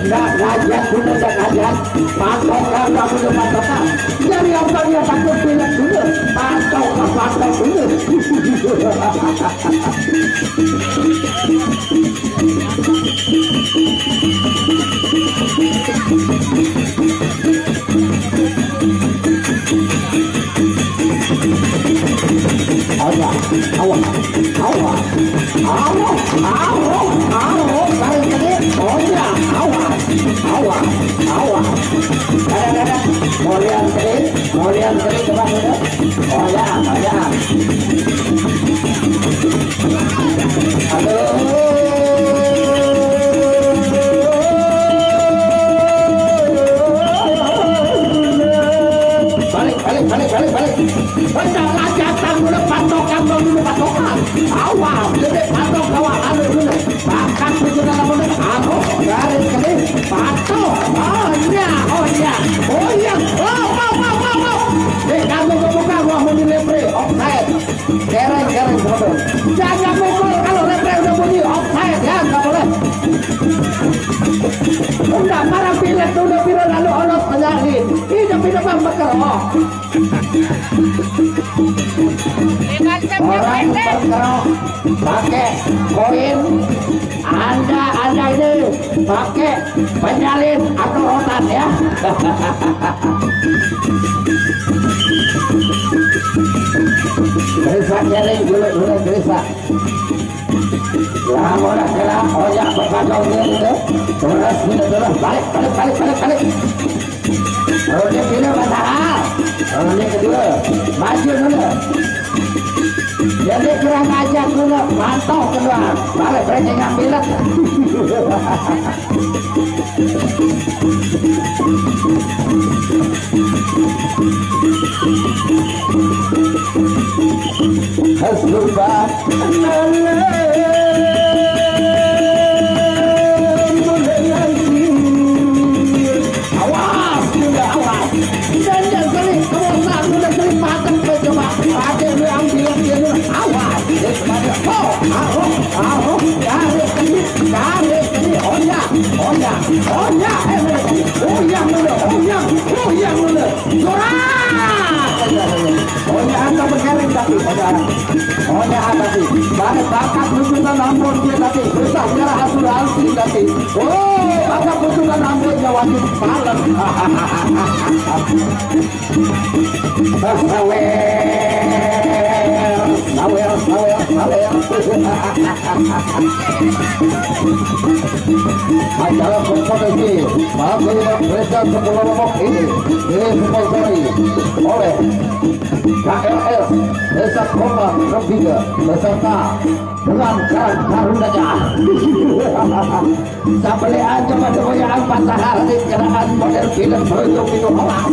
Enggak ngajak dulu, enggak ngajak patokan, kamu udah patokan jadi apa dia takut pilih dulu patok dulu. Kemudian coba dulu. Oh ya. Balik. Hendak lajatan dulu patokan dulu patokan. Awal, jadi patok awal anu dulu. Bahkan itu dalam dulu anu garis kali patok. Oh iya. Kamu buka gua mau di lepre offside. Keren bodoh. Jangan mukul kalau lepre udah bunyi offside ya, enggak boleh. Udah para pilot udah pilot lalu olos penyakit. Hidup bang berkerok. Orang berkerok pakai koin. Anda ini pakai penyalin atau rotan ya. Gerisa kering dulu gerisa. Ya udah kelam, oyak berpacau dia. Terus balik. Ronde pilih masalah. Ronde kedua, maju dulu. Jadi kurang ajar dulu, mantau kedua. Balik mereka ngambil. Hasbullah. Balik bakat putusan ampun dia tadi besar secara asuransi tadi. Oh, bakat putusan ampunnya wajib palen. Sawel. Acara kompetisi Mahakarya Presiden 10 Lombok ini disponsori oleh KLS Desa Komang Rembiga beserta dengan karunanya. Sampai aja pada goyang pasahar di keraan model film berujung itu hoax.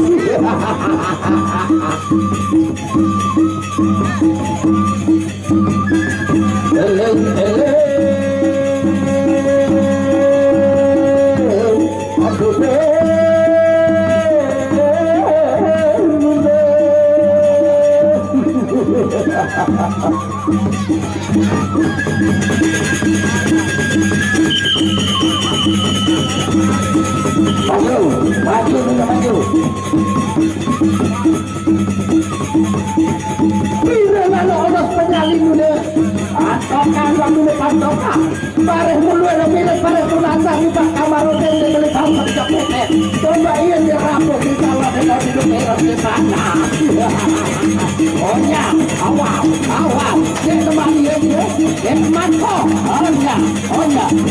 Maju. Bila lalu odos penyalin dulu. Patokan waktu ini patokan. Bareh mulu yang milik bareh tunasa di Pak Kamarudin di beli kamar jepitnya. Coba iya dirapuk di salah dengan hidup merah di sana. Onya, awal. Dia kembali ya dia. Dia kemana? Onya.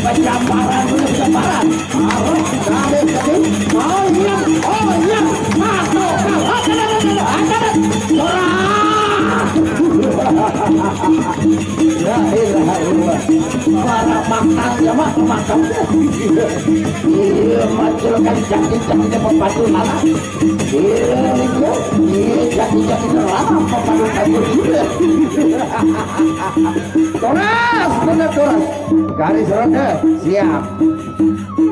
Pencambaran. Harus dari tadi. Onya. Masuk. Ada. Ya ilah. Para makannya makan. Iya, macam kan jadi pepatu malah. Iya, jadi lama pepatu juga. Toras. Garis ronde siap.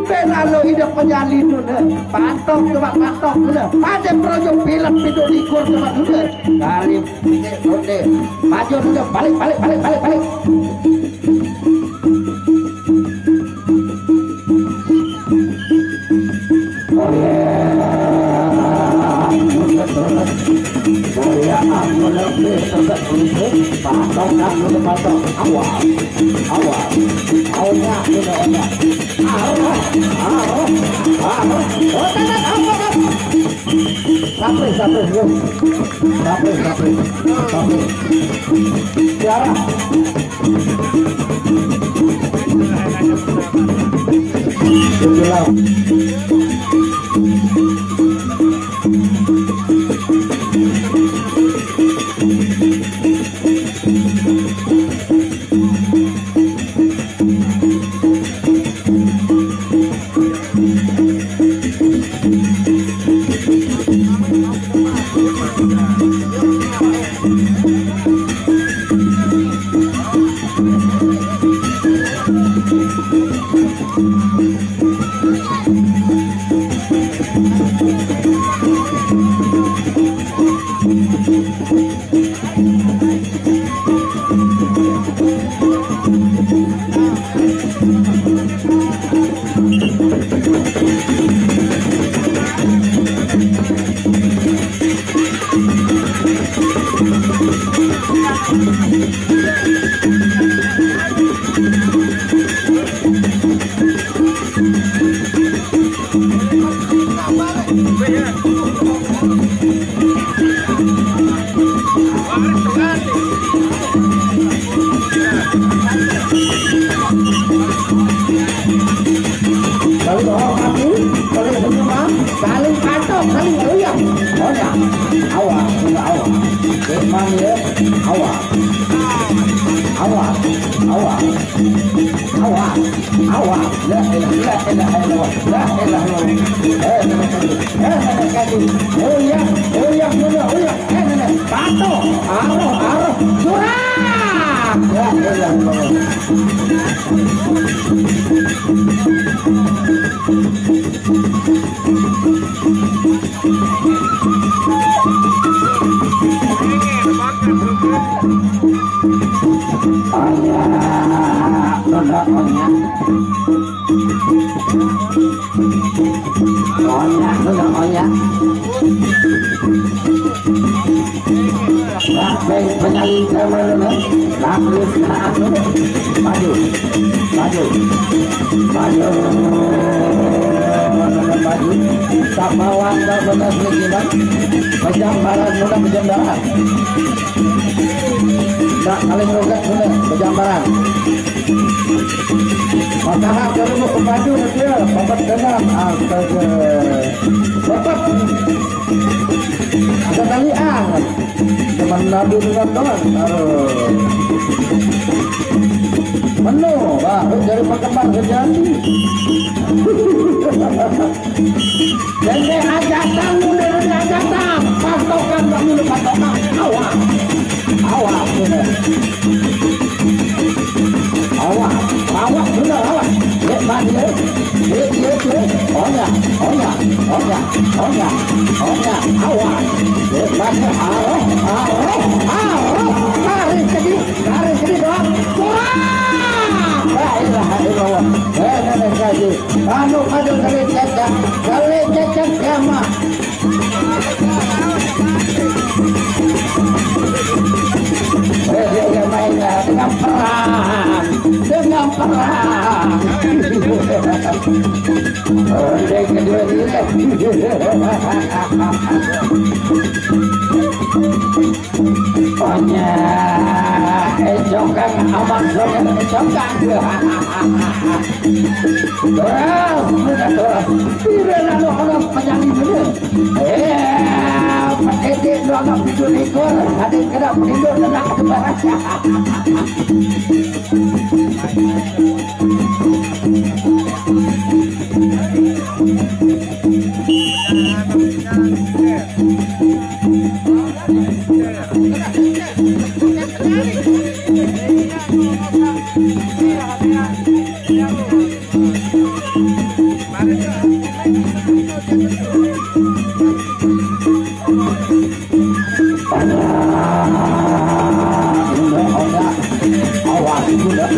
Lalu hidup penyalin dulu, patok coba patok dulu, ada projok film itu likur coba dulu, kali dulu, maju dulu, balik. Oh ya, aku lebih terus patok dulu patok, awal, awalnya dulu. Sampai. Tiara.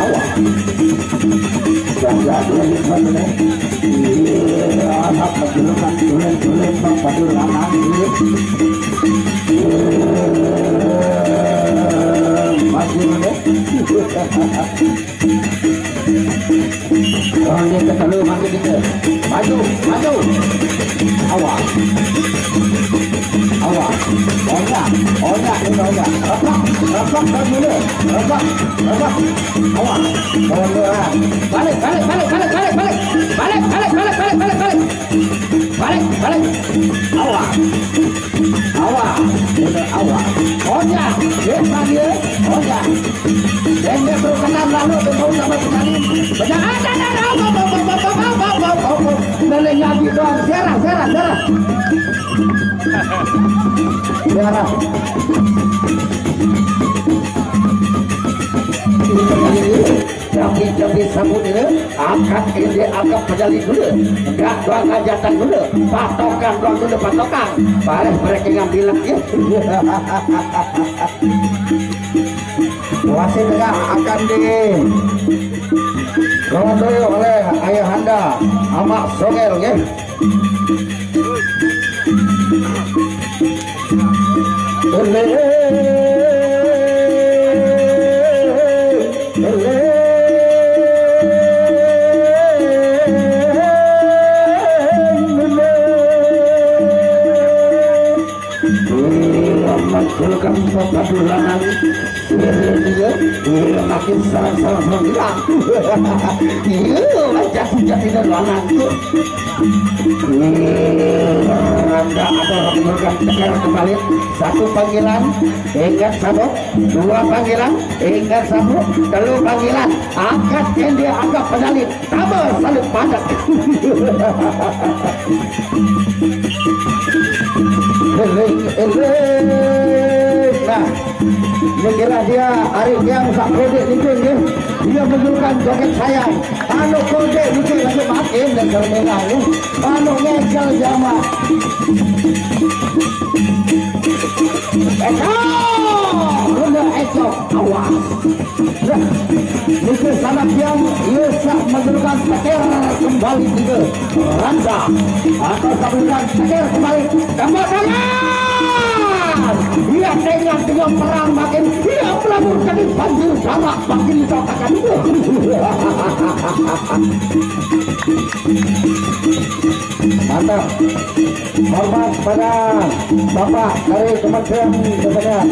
awak jaga dulu mana anak menjelaskan tulen pada lanang masih mana orang yang terlalu makin kita maju awak oyak rapat dan mula rapat awak balik awak oyak dia oyak dan dia berkenan lalu bertemu sama sekali banyak ada nilainya gitu serah tapi sabun ini angkat ini angkat pedali dulu enggak doang ngajatan dulu patokan baris mereka ngambil lagi wasit enggak akan dirondo oleh ayahanda amak sogel ya Sulkan pepatulangan dia makin sarang menghilang jati dan lanang ada menurunkan tegar kembali satu panggilan ingat sabuk dua panggilan ingat sabuk telu panggilan angkat yang dia anggap pedali tambah salib padat nah ini kira dia hari yang sak kode itu dia menunjukkan joget sayang anu kode itu lagi makin dan termenang anu ngejel jama Eko awas itu sangat yang bisa menunjukkan teker kembali juga randa atau sabungan teker kembali dia dengan perang makin dia melaburkan banjir sama makin dicotakan mantap hormat pada Bapak dari Kementerian Kesehatan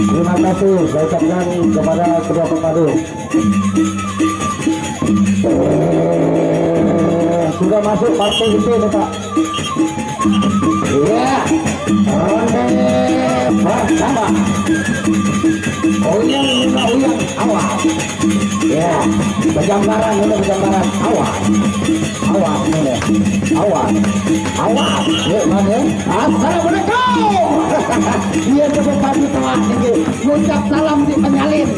terima kasih saya ucapkan kepada kedua pemadu sudah masuk partai itu Pak iya ronde pertama uyang awal ya berjambaran awal ya mana assalamualaikum dia berbagi telah tinggi ngucap salam di penyalin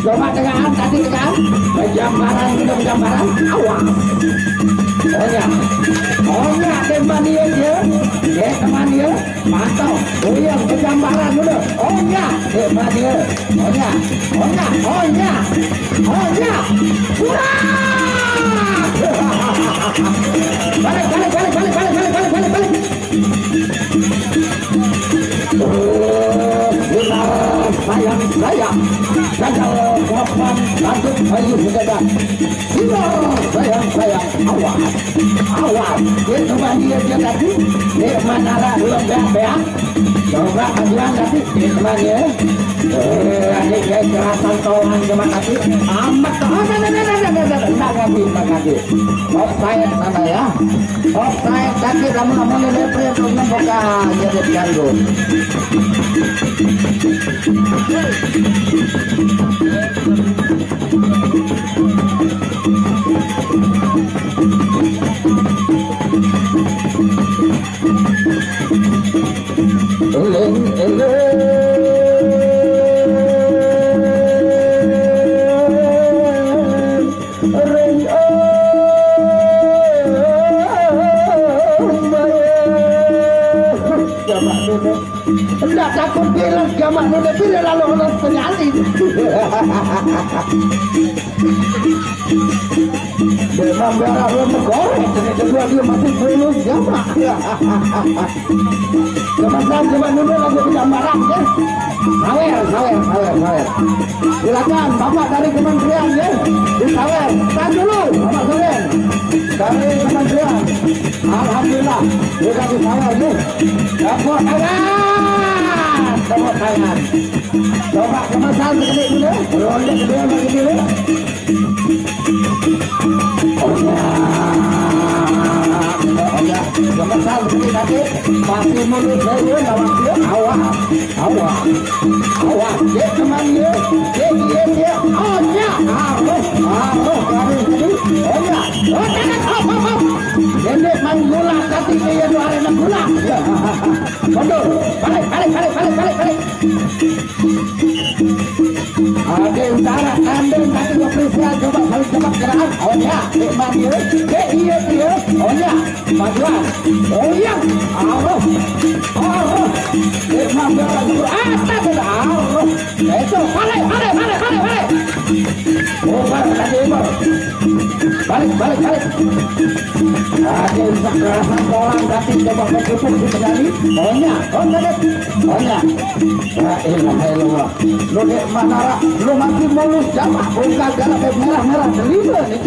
coba dengan tadi dengan berjambaran awal oh ya teman dia mantap uyang berjambaran dulu oh ya teman dia balik sayang gagal kapan lanjut bayu sudah sayang awas itu dia tadi manara belum beak coba ajuan tadi temannya ini kayak kerasan tauan cuma tadi amat nggak offside mana ya offside tadi namun repre belum membuka jadi ganggu anu lebih lalu orang penyalin. Memang darah belum menggoreng, kedua dia masih belum jamak. Zaman dulu lagi tidak marah ya. Sawer. Silakan Bapak dari Kementerian ya. Di sawer. Tahan dulu Bapak Sawer. Dari Kementerian. Alhamdulillah. Sudah di sawer ya. Tepuk tangan. Coba kemasan sekali dulu. Ronde kedua bagi dulu. Kemasan sekali tadi. Masih mulut saya lawan dia. Awak. Dia teman dia. Dia. Oh ya. Garis tadi. Oh ya. Oh jangan. Nenek main gula tapi dia dua arena gula. Mundur. Balik. Ada utara kandung kaki operasian coba balik cepat gerak. Oh ya. Teman dia. Dia. Oh ya. Majuan. Oh ya. Teman dia. Atas sudah. Itu balik. Balik. Ada kekerasan orang tapi coba berkepuk di pedali. Ohnya. Ya ilah. Lu dek manara, lu masih mulus jamak. Buka galak merah-merah. Terima nih.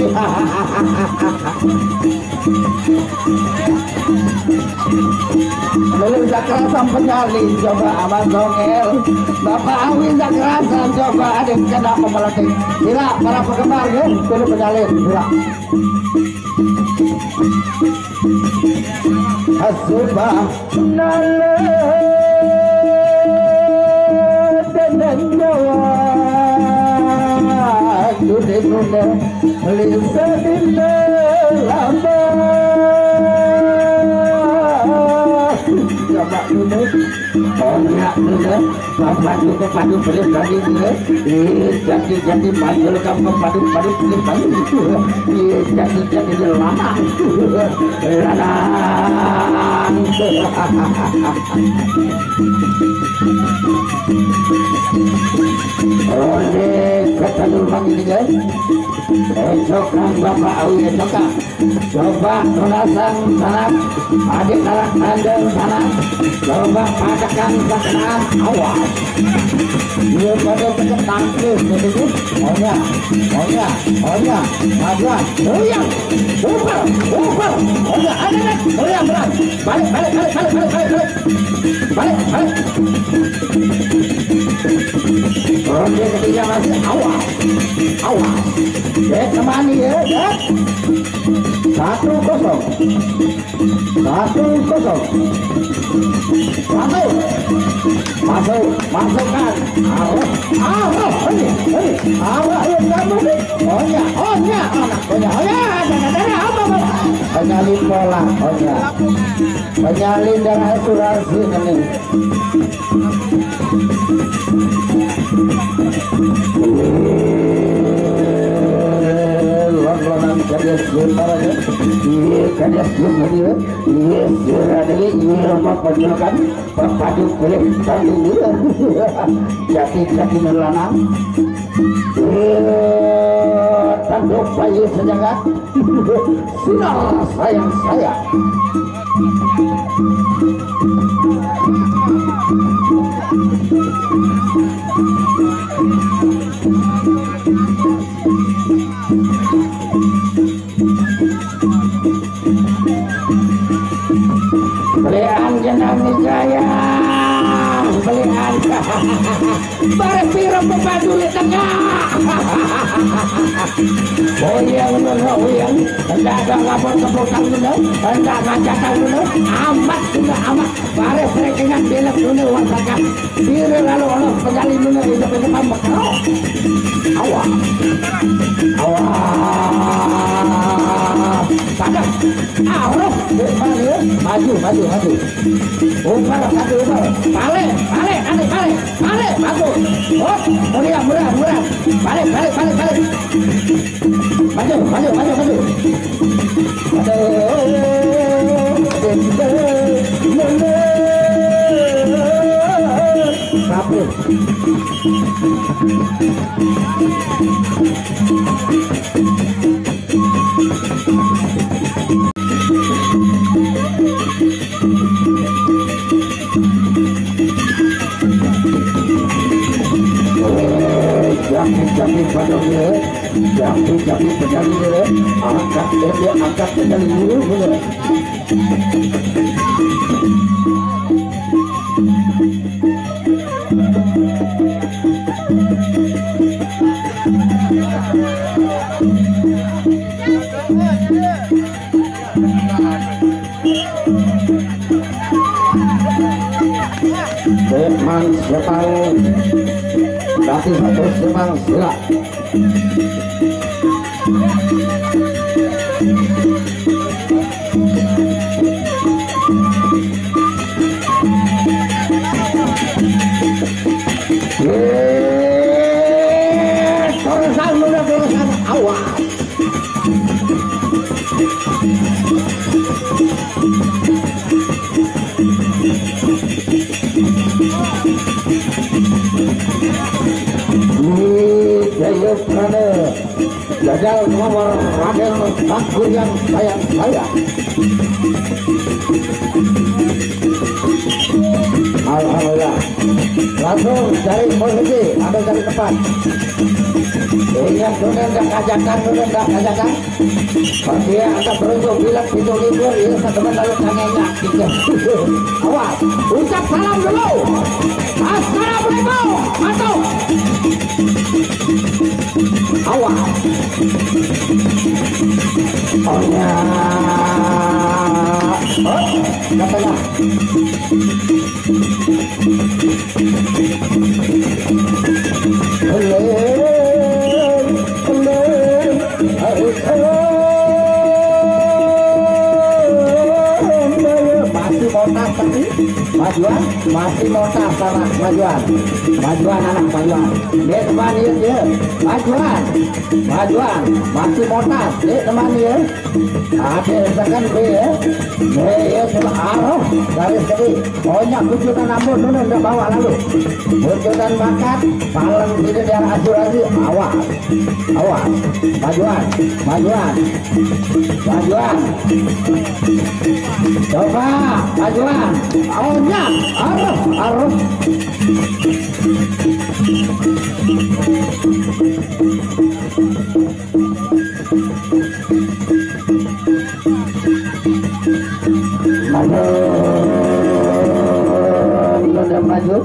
Lalu kekerasan penyalin coba aman dongel. Bapak Awi kekerasan coba ada kena pemelatih. Tidak para penggemar ya, sudah penyalin. Tidak. Subhanallah dan nyawa dunia lisanillah lama coba dulu banyak dulu bapak juga padu boleh tadi dulu jadi maju kamu padu boleh padu itu jadi lama oleh kata lubang ini guys esokan Bapak Awi esokan coba merasakan sana adik anak kandang sana coba padakan sasaran awas dia pada tekan tangkis begitu ohnya majuan uyang uper ohnya ada uyang berat balik Ronde ketiga masih awas temani ya 1-0 masukkan penyalin bola penyalin dan asuransi ini lawan kades paranya kades dia lagi rumah penjualan padu kulit tanding jati melanang tanduk bayi sejagat sinar sayang saya belian jenang Wijaya belian bareng piro pepadu di tengah uyang hendak ada lapor kebukan dulu hendak ngajakan dulu amat bareng perekengan belok dulu wasakan biru lalu Allah penyalin dulu hidup bakal awak sadar maju umar balik bagus murah balik maju tapi Jami pada dia, jami pedali dia, angkat dia angkat pedali dulu bener. Memang sepang tapi satu sepang sila. Terusan awas. Gagal nomor Raden Bakur yang sayang saya. Alhamdulillah. Langsung cari posisi, ambil dari tempat. Ingat dunia dah kajakan. Dia akan beruntung bilang pintu libur, ini teman lalu tanyanya. Awas, ucap salam dulu. Assalamualaikum, masuk. Awas. Oh ya. Oh, katanya. Masih motor sama majuan anak majuan dia teman dia majuan masih motor dia teman dia ada tekan dia dia cuma arah dari sini banyak kucutan ambon dulu udah bawa lalu kucutan bakat paling tidak dia asuransi awas majuan coba majuan awalnya arah maju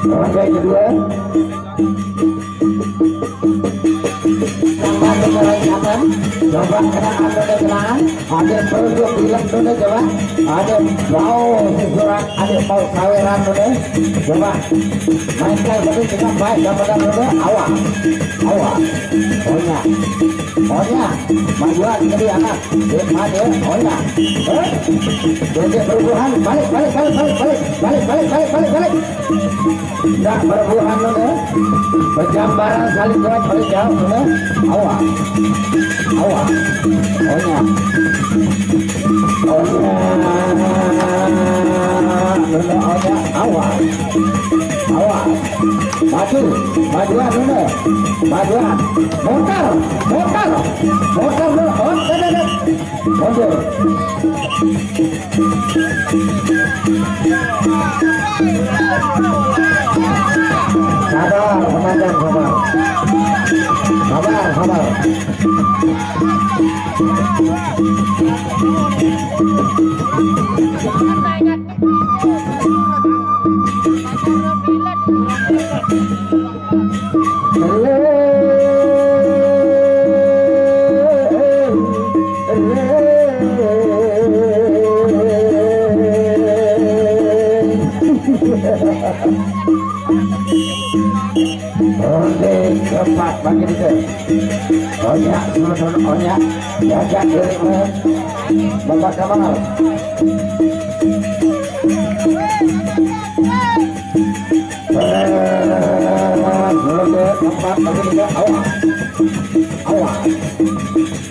Oke, kedua coba kena ada kenalan ada perlu bilang dulu coba ada mau surat ada mau kaweran dulu coba mainkan betul kita baik daripada dulu awas ohnya majuan jadi anak maju ohnya jadi perubahan balik tidak perubahan dulu berjambaran saling balik jauh dulu awas ohnya awas majuan dulu motor dulu mundur sabar komandan sabar Oke, cepat bagi dia. Onya, onya, jaga diri Bapak Kamal. Tempat bagi juga awak, awak.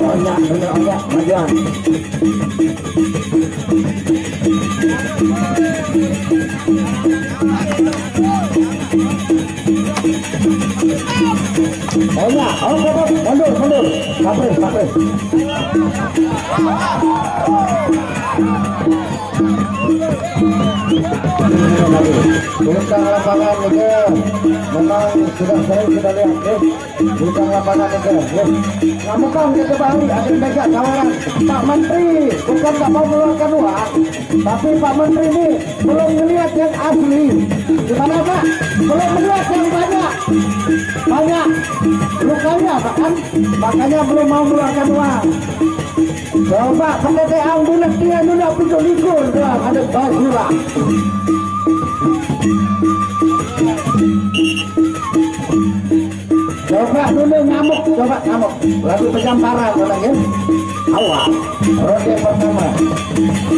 Onya, onya, majuan. Onya, mundur, kapres. Bintang lapangan juga memang sudah sering kita lihat bintang lapangan juga namun kan kita baru ada mega tawaran Pak Menteri bukan tak mau mengeluarkan uang tapi Pak Menteri ini belum melihat yang asli gimana Pak belum melihat yang banyak lukanya makanya belum mau mengeluarkan uang. Coba pendete ambulan dia dulu pintu likur doang ada basura. Coba dulu ngamuk lagu penjamparan orang ya. Awal ronde pertama.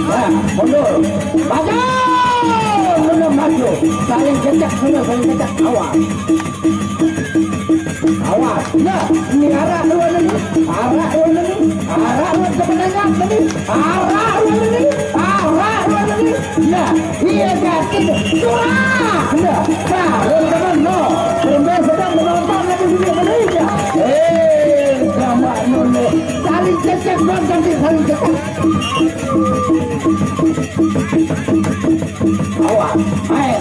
Nah, mundur. Maju. Saling kecak. Awal. Nah, ini arah dua ini. Arah dua kemenangan tadi. Arah dua ini. Nah, iya ganti. Surah. Nah, teman-teman, no. Sampai sedang menonton lagi video Indonesia. Sama nune. Saling kecak dong ganti saling kecak. Awas, main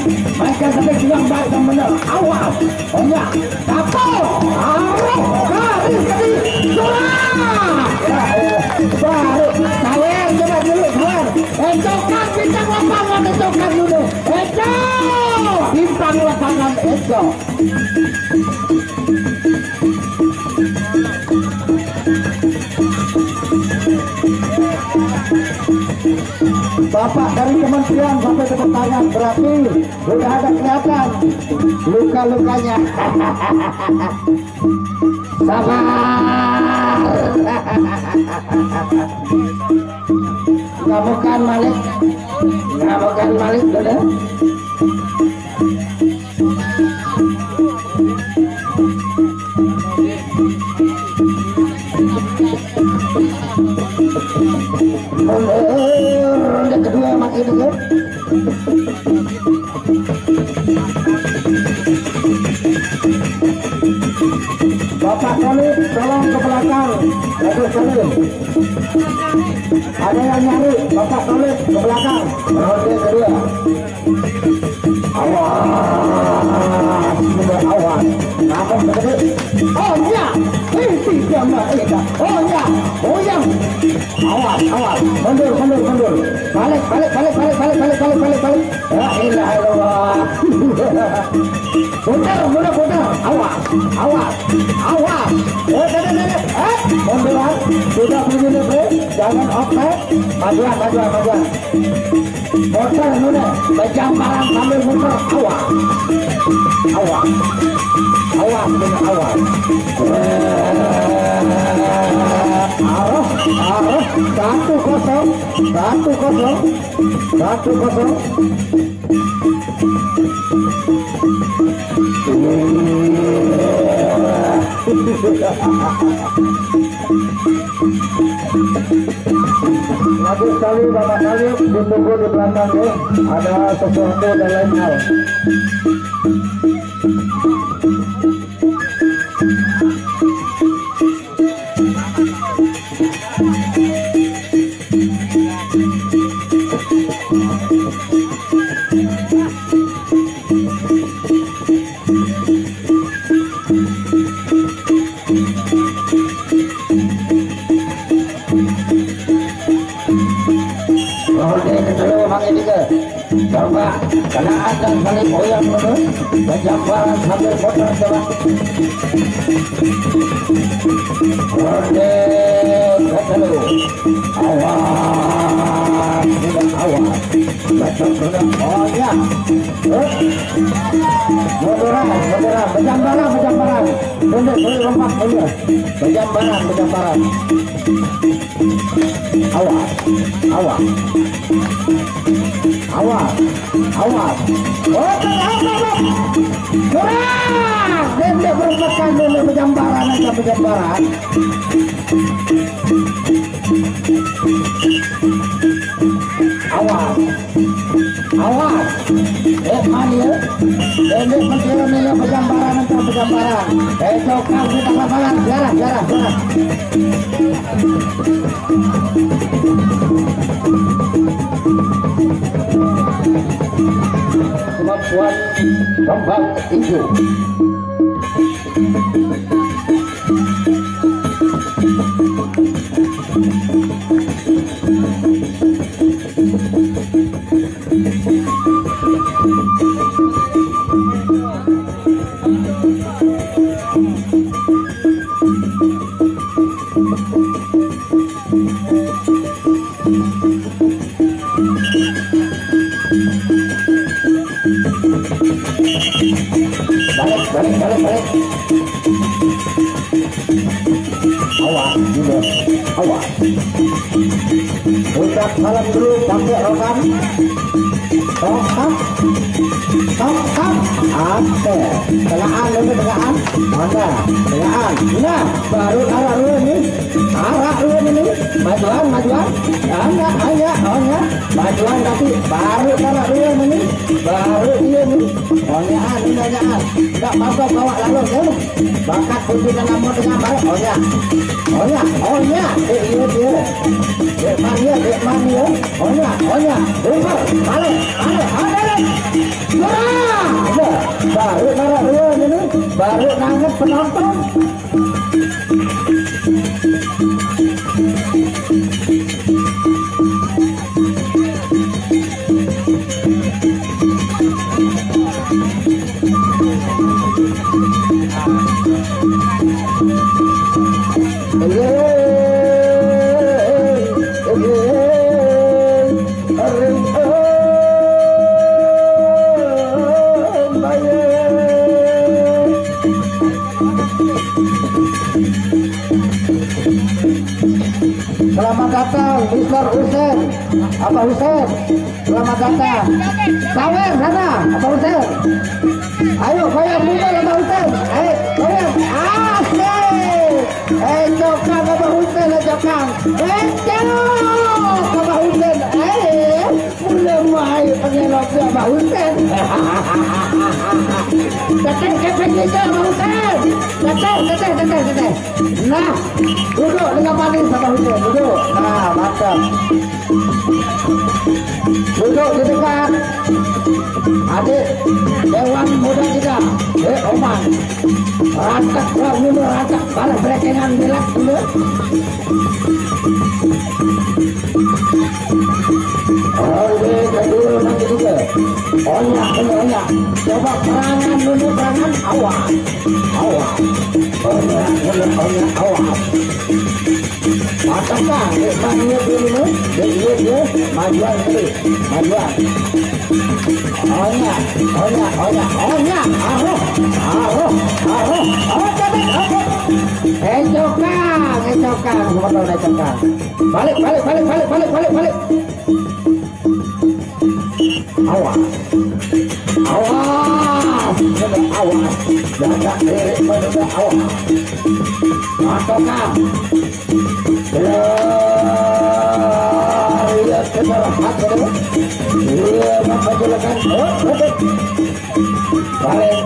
sampai bilang baik dan benar. Awas, banyak, kapal, garis tadi, surah. Baru, sayang coba dulu, kawan. Encokkan bintang lapangan, encokkan dulu. Bintang lapangan, encok. Bapak dari kementerian sampai ke pertanyaan berarti sudah ada kelihatan luka-lukanya. Sabar. Ngamukan Malik sudah. Ronde kedua makin dekat. Bapak Khalid tolong ke belakang. Bapak Khalid ada yang nyari. Bapak Khalid ke belakang. Ronde kedua. Awas, namun begitu. Oh ya, ini mereka. Oh ya, awas, mundur. Balik. La ilaha illallah. Putar. Awas. Munduran, sudah begini, jangan offset. Majuan. Motor nuna, berjamparan sambil muter. Awas. 1-0. Lagi sekali Bapak Khalid ditunggu di belakang ya. Ada sesuatu dan lain hal. Coba karena ada saling goyang dulu berjamparan sambil putar coba. Ronde kedua. Awas. muda awas. Batok muda, oh ya. Moderan, berjambaran. Boleh lompat, boleh. Berjambaran. Awas. Oh, kurang. Dia berpekan dulu berjambaran. Awas. Mania. Pendek menjelaskan berjambaran. Cokang di lapangan. Jarah. Kemampuan tombak hijau. Balik. Awas. Ucap salam dulu pakai rokan. Tongkat. Oke. Tengahan. Mana? Tengahan. Nah, baru arah dulu ini. Majuan. Hanya. Majuan tapi baru arah dulu ini. Baru dia ini. Onyaan. Enggak masuk bawa lalu ya. Bakat pimpinan namun dengan baik. Onya. Iya dia. Dek mania. Onya. Dengar. Balik. Baru arah dulu ini. Baru nanget penonton. Selamat datang Mr. Husein. Apa Husein? Selamat datang. Sawer sana, apa Husein? Ayo goyang bubar apa Husein? Goyang. Asik. Cokang apa Husein? Cokang. Apa Husein? Belum mai pengelok apa Husein? Datang kepek juga apa Husein? Datang. Nah, duduk dengan manis sama Husein. Duduk. Nah, mantap. Duduk di dekat adik Dewan Muda kita, Oman. Rancak dulu, balas brekengan belak dulu. Kedua nanti juga. Onya. Coba perangan dulu, awas. Onya, awas. Matangkan, mania dulu, dia, majuan dulu, majuan. Onya, cokang, balik. Awas, jaga diri, awas. Matangkan. Lihat kesalahan dulu. Iya, maka jelakan. Balik.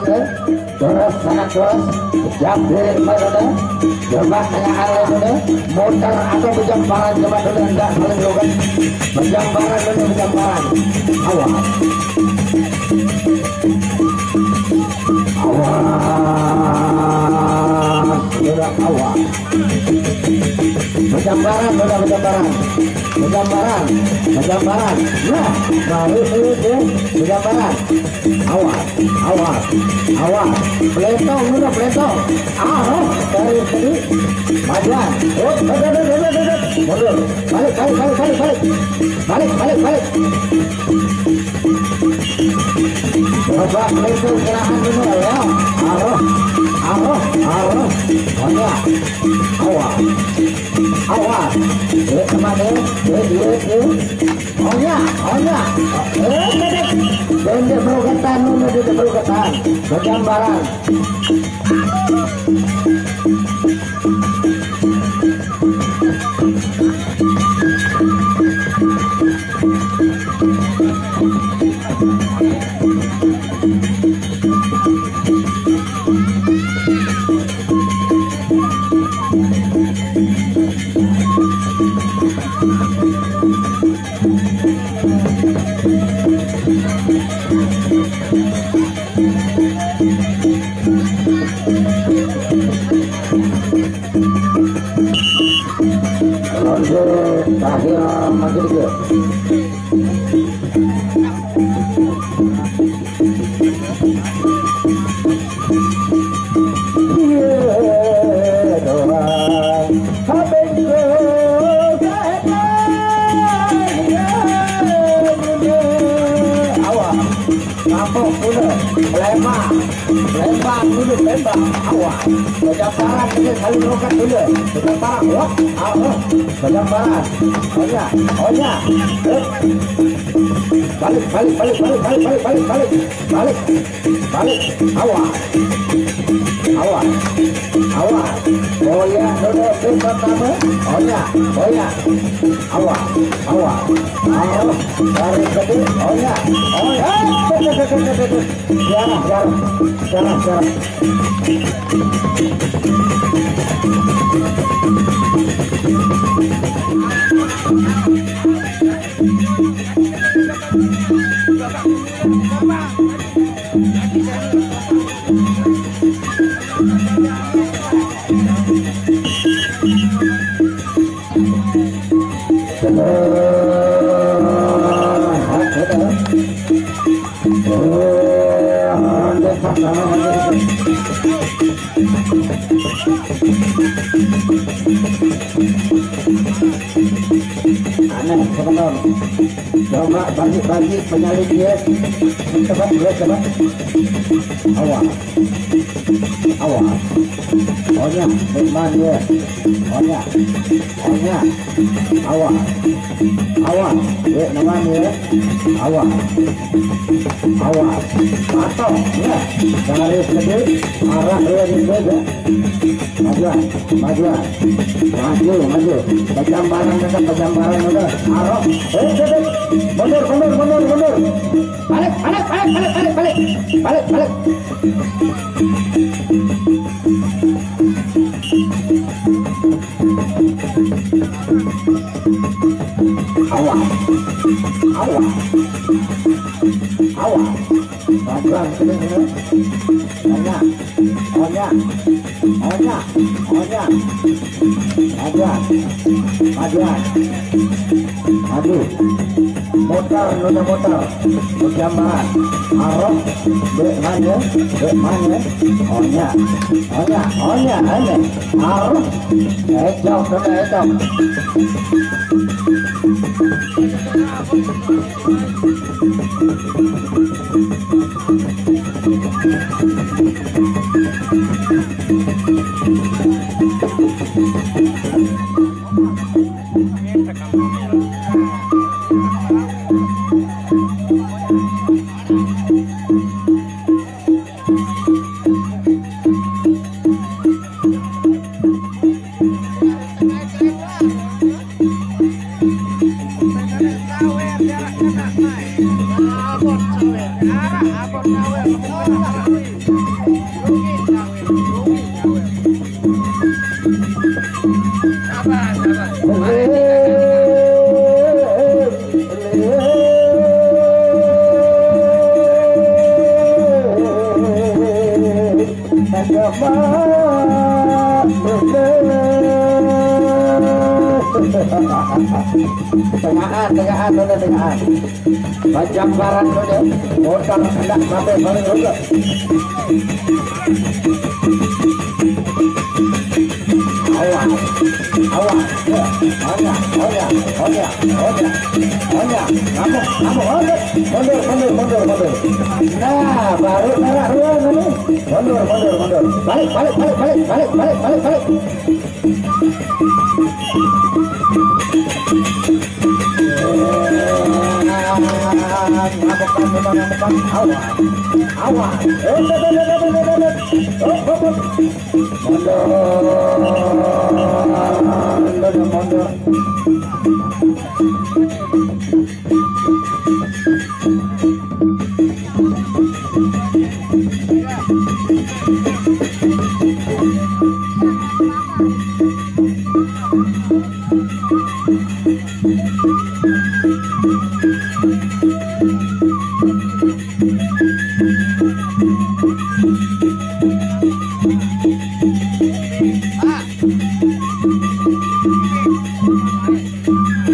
teh terus sangat keras jam diri pada coba tengah arah dulu motor atau berjambaran coba dulu enggak saling logan berjambaran dulu berjambaran awas sudah awas berjambaran nah baru itu berjambaran awas pelentong dari sini majuan mundur balik coba pelentong gerakan dulu ya awas kemana dia berukatan bergambaran terakhir masih dikit lembang awas berjambaran ini saling rokat dulu berjambaran berjambaran balik awas dulu pertama awas dari kedua jarang aneh sebenarnya coba bagi penyalin dia coba awas nikmat dia awas namanya awas patok ya dari sedikit arah dia beda maju pejambaran udah arah mundur balik awas majuan sini maju motor berjambaran arah mana arah ecok abot tengahan, macam barang saja, modal hendak sampai paling rusak. Awas, hanya, mundur. Nah, baru merah ruang ini, mundur. Balik. Awas. Mundur.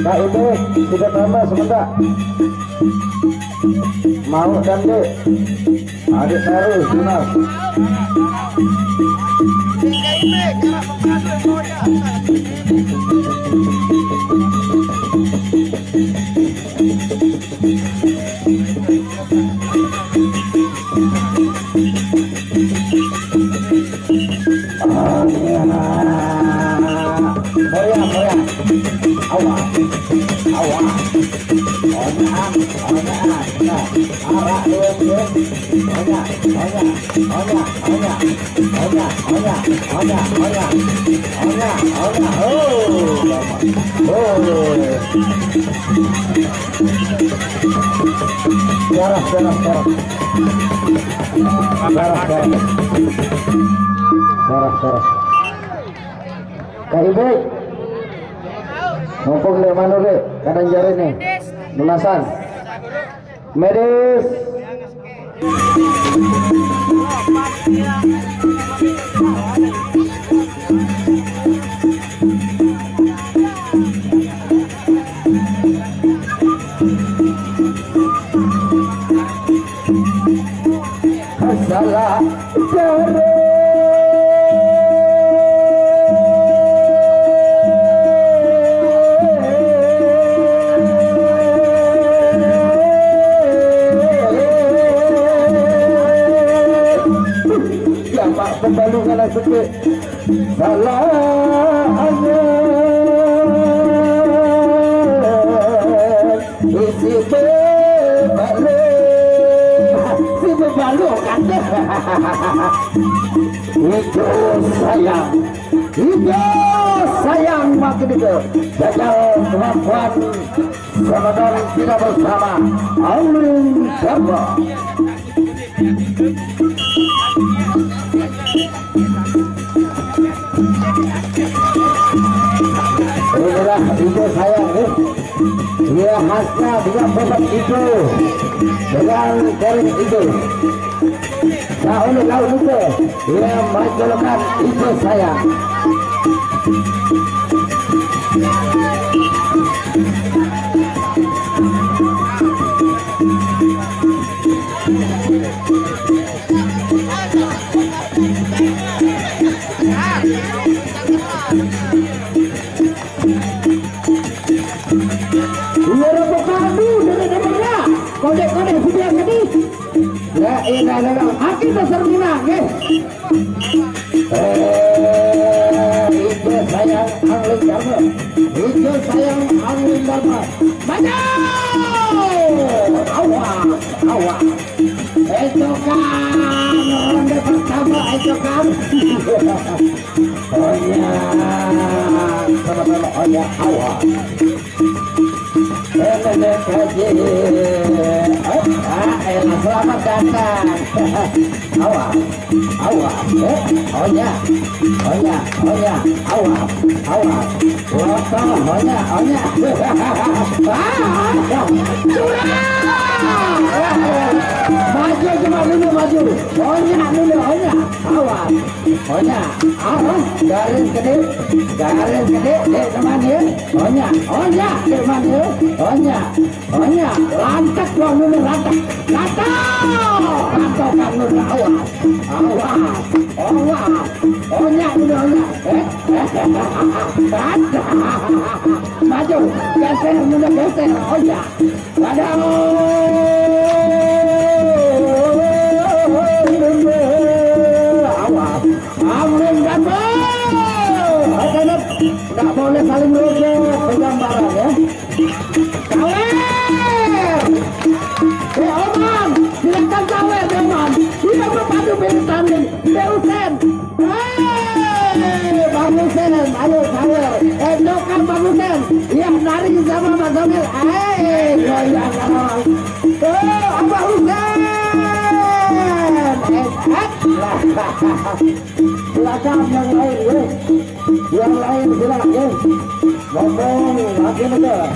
Kak ini sudah tambah sebentar. Mau dan dek adik baru Junas. Darah. Kak Ibu, mumpung le mana le, kadang jari nih, lunasan, medis. Salah jari. Pembalu kalah sikit salahnya isi bebalu kan itu sayang makin itu jajal kemampuan Ramadan kita bersama Alun Jamba. Inilah itu sayang nih. Dia khasnya dengan bebat itu, dengan kering itu. Nah oleh laut itu, dia menjolokan itu sayang. Kodek sudah jadi. Ya ini hati tersermina, itu sayang angling dharma. Itu sayang angling dharma. Maju! Awas. Itu kan ronde pertama itu kan. Sama-sama awas. Selamat datang. Awas. Onya. Awas. Onya. Maju cuma dulu. Onya. awas. Ohnya, garis gede, dek teman ya. Ohnya, teman ya. Ohnya, lantak dong dulu lantak. Lantak kan dulu awas. Ohnya dulu ohnya. Maju, geser dulu geser. Ohnya, tidak boleh saling merujuk pegang barang ya. Sawer, Oman, silakan sawer Oman. Tidak berpadu pilih tanding, Beusen. Bang Husen, ayo sawer. Dokan Bang Husen, yang nari sama Bang Samil. Goyang kalau. Abah Husen. Silakan yang lain ya. Yang lain silakan ngomong lagi betul.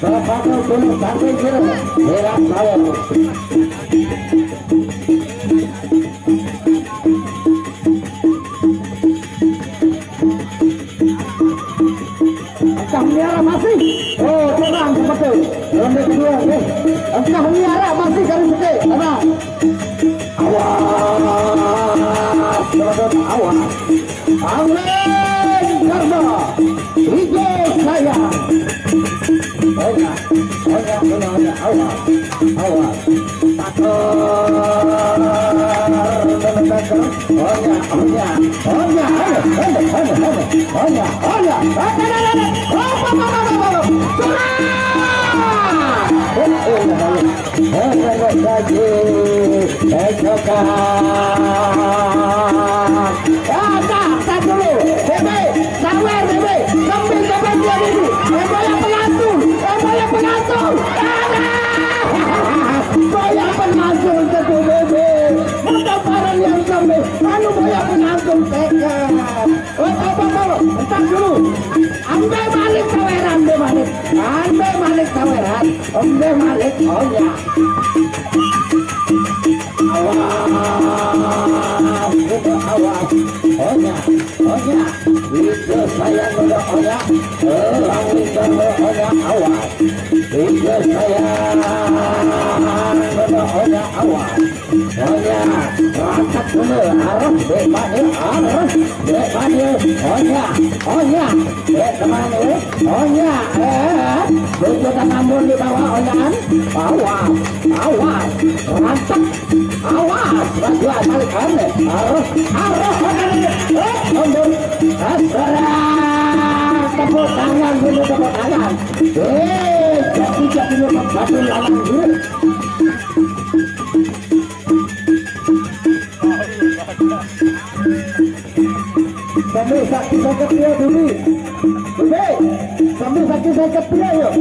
Salah satu tulis sampai kira merah saya. Angkah Miara masih. Oh tenang betul. Ronde kedua ya. Angkah Miara masih garis gede. Tenang. Awas, awas. Angin Garba, hijau sayang. Onya, awas. Ambil balik, oh ya. Awas, itu awas. Oh ya. Itu saya dulu, oh ya. Langit dulu, oh ya, awas. Itu saya dulu, oh ya, awas. Oh ya, rasak dulu, arah, depannya, oh ya, temannya, oh ya, Bukan ngambul di bawah oyan. Awas, rasak, awas, dua balik ane, arah, ngambul, tepuk tangan dulu, tepuk tangan. Jadi dulu batu lawan dulu. Sambil sakit sakit dia dulu. Sambil sakit sakit dia yuk.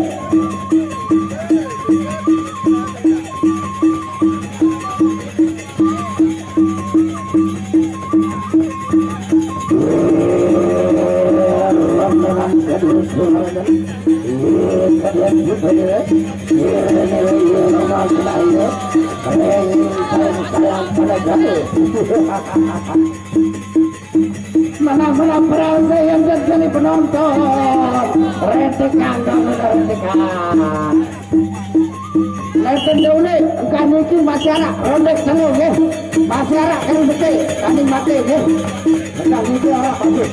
Menang-menang berasa yang jadi penonton. Retikan dong, retikan. Leten dulu, engkau mungkin masyarakat rondek senang ya. Masyarakat kan betul, kami mati ya. Engkau mungkin orang pasti.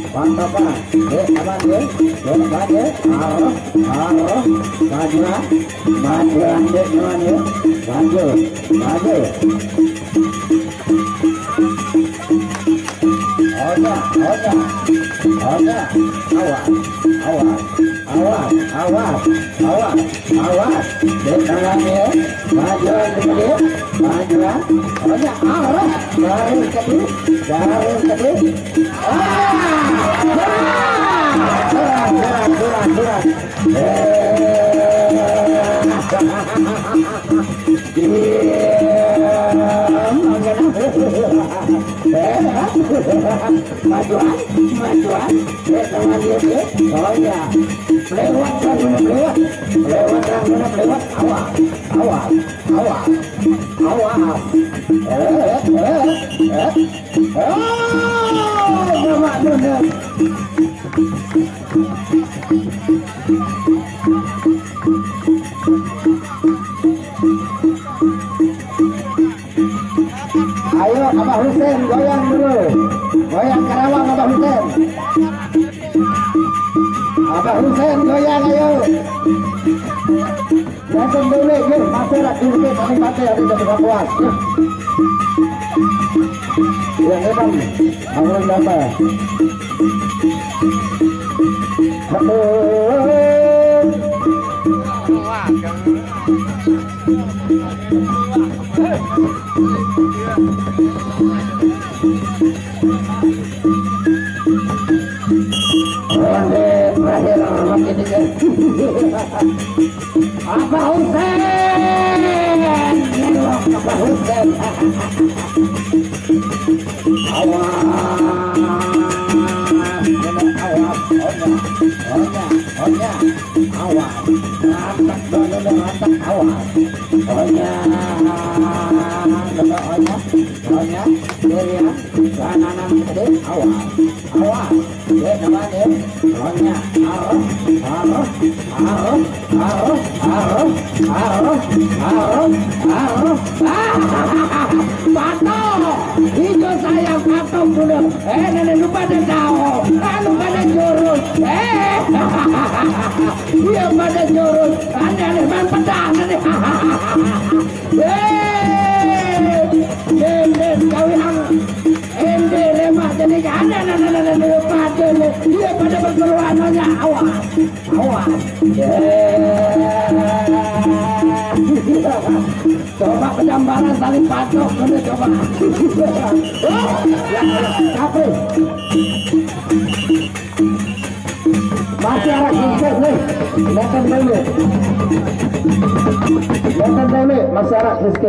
Mantap pak, aman ya, maju. Awas, tangannya, majuan sedikit, majuan, garis sedikit. Curang. Majuan, teman dia, oh ya, lewat kan lewat, awas, ayo Abah Husein goyang dulu, goyang Karawang Abah Husein. Abah Husein goyang ayo. Jangan dulu yuk, masyarakat dulu kami pakai yang tidak bisa kuat. Yang memang awal apa? Abah Husein, Abah Husein, hijau sayang patung dulu. Nenek lupa ada tahu, lupa ada jurus. Iya pada jurus, aneh main pedang nenek. Kawinan ende lemak jadi ada lupa dulu. Iya pada berkeruan aja, awas. Coba penjambaran saling patok, coba. Capek. Masih arah sukses nih. Lihatkan dulu, masih arah sukses.